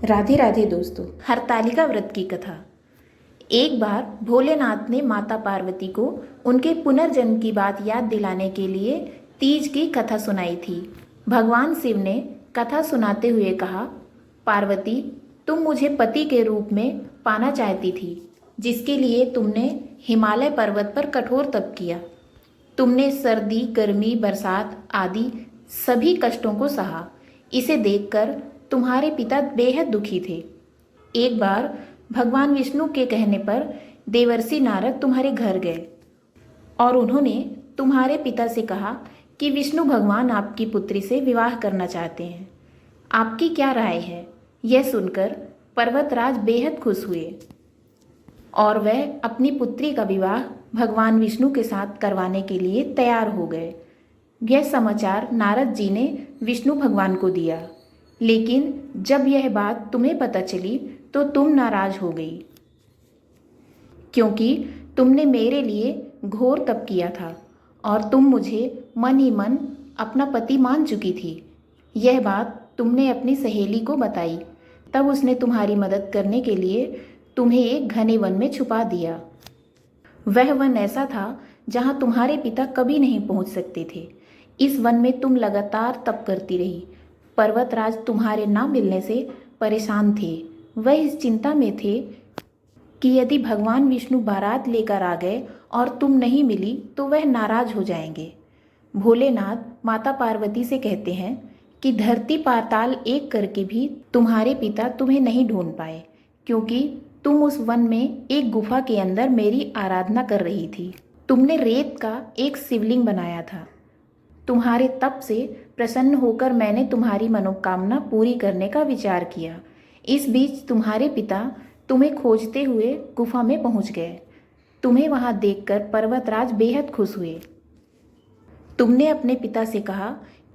राधे राधे दोस्तों। हरतालिका व्रत की कथा। एक बार भोलेनाथ ने माता पार्वती को उनके पुनर्जन्म की बात याद दिलाने के लिए तीज की कथा सुनाई थी। भगवान शिव ने कथा सुनाते हुए कहा, पार्वती, तुम मुझे पति के रूप में पाना चाहती थी, जिसके लिए तुमने हिमालय पर्वत पर कठोर तप किया। तुमने सर्दी, गर्मी, बरसात आदि सभी कष्टों को सहा। इसे देखकर तुम्हारे पिता बेहद दुखी थे। एक बार भगवान विष्णु के कहने पर देवर्षि नारद तुम्हारे घर गए और उन्होंने तुम्हारे पिता से कहा कि विष्णु भगवान आपकी पुत्री से विवाह करना चाहते हैं। आपकी क्या राय है? यह सुनकर पर्वतराज बेहद खुश हुए और वह अपनी पुत्री का विवाह भगवान विष्णु के साथ करवाने के लिए तैयार हो गए। यह समाचार नारद जी ने विष्णु भगवान को दिया, लेकिन जब यह बात तुम्हें पता चली तो तुम नाराज हो गई, क्योंकि तुमने मेरे लिए घोर तप किया था और तुम मुझे मन ही मन अपना पति मान चुकी थी। यह बात तुमने अपनी सहेली को बताई, तब उसने तुम्हारी मदद करने के लिए तुम्हें एक घने वन में छुपा दिया। वह वन ऐसा था जहाँ तुम्हारे पिता कभी नहीं पहुँच सकते थे। इस वन में तुम लगातार तप करती रही। पर्वतराज तुम्हारे ना मिलने से परेशान थे। वह इस चिंता में थे कि यदि भगवान विष्णु बारात लेकर आ गए और तुम नहीं मिली तो वह नाराज हो जाएंगे। भोलेनाथ माता पार्वती से कहते हैं कि धरती पाताल एक करके भी तुम्हारे पिता तुम्हें नहीं ढूंढ पाए, क्योंकि तुम उस वन में एक गुफा के अंदर मेरी आराधना कर रही थी। तुमने रेत का एक शिवलिंग बनाया था। तुम्हारे तप से प्रसन्न होकर मैंने तुम्हारी मनोकामना पूरी करने का विचार किया। इस बीच तुम्हारे पिता तुम्हें खोजते हुए गुफा में पहुंच गए। तुम्हें वहां देखकर पर्वतराज बेहद खुश हुए। तुमने अपने पिता से कहा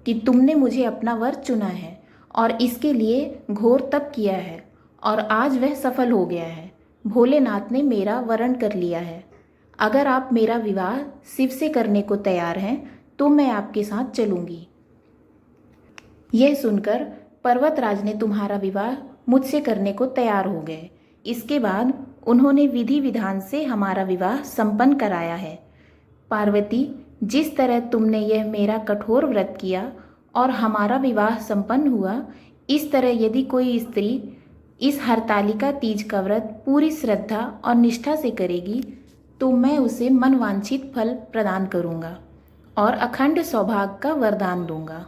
कि तुमने मुझे अपना वर चुना है और इसके लिए घोर तप किया है और आज वह सफल हो गया है। भोलेनाथ ने मेरा वरण कर लिया है। अगर आप मेरा विवाह शिव से करने को तैयार हैं तो मैं आपके साथ चलूंगी। यह सुनकर पर्वतराज ने तुम्हारा विवाह मुझसे करने को तैयार हो गए। इसके बाद उन्होंने विधि विधान से हमारा विवाह संपन्न कराया है। पार्वती, जिस तरह तुमने यह मेरा कठोर व्रत किया और हमारा विवाह संपन्न हुआ, इस तरह यदि कोई स्त्री इस हरतालिका तीज का व्रत पूरी श्रद्धा और निष्ठा से करेगी तो मैं उसे मनवांछित फल प्रदान करूंगा और अखंड सौभाग्य का वरदान दूंगा।